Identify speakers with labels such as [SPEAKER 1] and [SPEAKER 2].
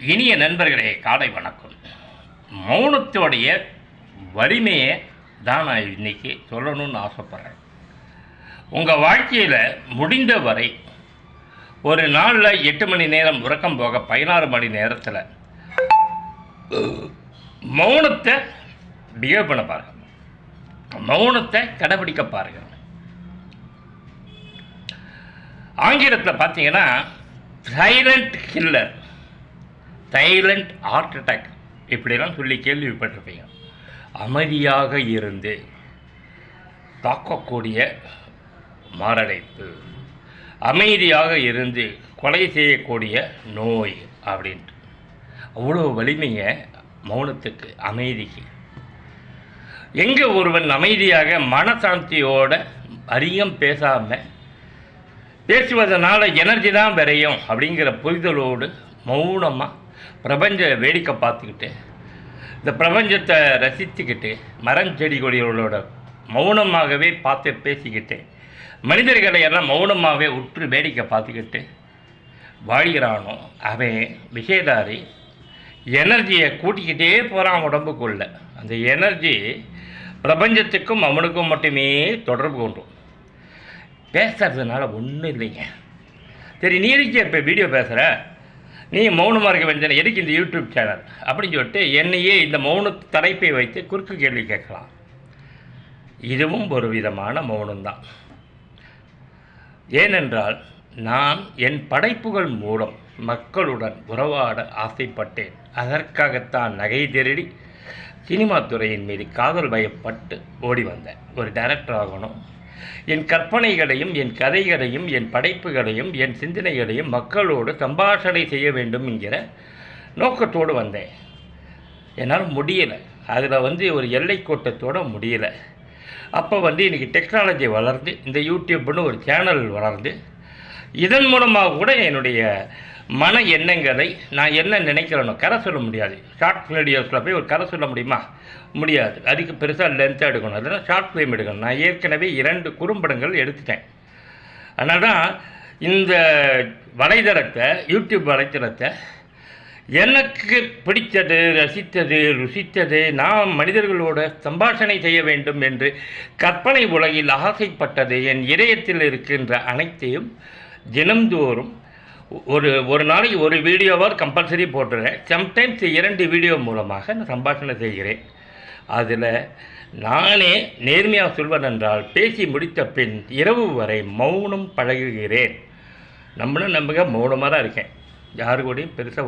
[SPEAKER 1] இனிய நண்பர்களே, காலை வணக்கம். மௌனத்தோடைய வலிமையை தான் நான் இன்றைக்கி சொல்லணும்னு ஆசைப்பட்றேன். உங்கள் வாழ்க்கையில் முடிந்த வரை ஒரு நாளில் 8 மணி நேரம் உறக்கம் போக 16 மணி நேரத்தில் மௌனத்தை பிஹேவ் பண்ண பாருங்கள். மௌனத்தை கடைபிடிக்க பாருங்கள். ஆங்கிலத்தில் பார்த்தீங்கன்னா silent killer, silent heart attack இப்படிலாம் சொல்லி கேள்விப்பட்டிருப்பீங்க. அமைதியாக இருந்து தாக்கக்கூடிய மாரடைப்பு, அமைதியாக இருந்து கொலை செய்யக்கூடிய நோய் அப்படின்ட்டு அவ்வளோ வலிமைங்க மௌனத்துக்கு, அமைதிக்கு. எங்கே ஒருவன் அமைதியாக மனசாந்தியோடு அதிகம் பேசாமல் பேசுவதனால எனர்ஜி தான் விரையும் அப்படிங்கிற புரிதலோடு மௌனமாக பிரபஞ்ச வேடிக்கை பார்த்துக்கிட்டு, இந்த பிரபஞ்சத்தை ரசித்துக்கிட்டு, மரஞ்செடி கொடிகளோட மௌனமாகவே பார்த்து பேசிக்கிட்டு, மனிதர்களை எல்லாம் மௌனமாகவே உற்று வேடிக்கை பார்த்துக்கிட்டு வாழ்கிறானோ அவன் விஷயதாரி. எனர்ஜியை கூட்டிக்கிட்டே போகிறான் உடம்புக்குள்ள. அந்த எனர்ஜி பிரபஞ்சத்துக்கும் அவனுக்கும் மட்டுமே தொடர்பு கொண்டும். பேசுறதுனால ஒன்றும் இல்லைங்க. சரி, நீ எதுக்கு இப்போ வீடியோ பேசுகிற, நீ மௌனமாக இருக்க வேண்டியது எதுக்கு இந்த யூடியூப் சேனல் அப்படின்னு சொல்லிட்டு என்னையே இந்த மௌன தலைப்பை வைத்து குறுக்கு கேள்வி கேட்கலாம். இதுவும் ஒரு விதமான மௌனம்தான். ஏனென்றால் நான் என் படைப்புகள் மூலம் மக்களுடன் உறவாட ஆசைப்பட்டேன். அதற்காகத்தான் நகை திருடி சினிமா துறையின் மீது காதல் பயப்பட்டு ஓடி வந்தேன். ஒரு டைரக்டர் ஆகணும், என் கற்பனைகளையும் என் கதைகளையும் என் படைப்புகளையும் என் சிந்தனைகளையும் மக்களோடு சம்பாஷணை செய்ய வேண்டும் என்கிற நோக்கத்தோடு வந்தேன். என்னால் முடியலை. அதில் ஒரு எல்லை கோட்டத்தோடு முடியலை. அப்போ இன்றைக்கி டெக்னாலஜி வளர்ந்து இந்த யூடியூப்னு ஒரு சேனல் வளர்ந்து இதன் மூலமாக கூட என்னுடைய மன எண்ணங்களை நான் என்ன நினைக்கிறேனோ கரை சொல்ல முடியாது. ஷார்ட் வீடியோஸில் போய் ஒரு கரை சொல்ல முடியுமா? முடியாது. அதுக்கு பெருசாக லென்த்தாக எடுக்கணும். அதனால் ஷார்ட் ஃபிலிம் எடுக்கணும். நான் ஏற்கனவே 2 குறும்படங்கள் எடுத்துட்டேன். அதனால் தான் இந்த வலைதளத்தை, யூடியூப் வலைத்தளத்தை எனக்கு பிடித்தது, ரசித்தது, ருசித்தது, நான் மனிதர்களோட சம்பாஷணை செய்ய வேண்டும் என்று கற்பனை உலகில் ஆசைப்பட்டது, என் இதயத்தில் இருக்கின்ற அனைத்தையும் தினந்தோறும் ஒரு நாளைக்கு ஒரு வீடியோவாக கம்பல்சரி போட்டுறேன். சம்டைம்ஸ் 2 வீடியோ மூலமாக நான் சம்பாஷணை செய்கிறேன். அதில் நானே நேர்மையாக சொல்வதென்றால் பேசி முடித்த பின் இரவு வரை மௌனம் பழகுகிறேன். நம்புங்க, மௌனமாக தான் இருக்கேன். யாரு கூடயும் பெருசாக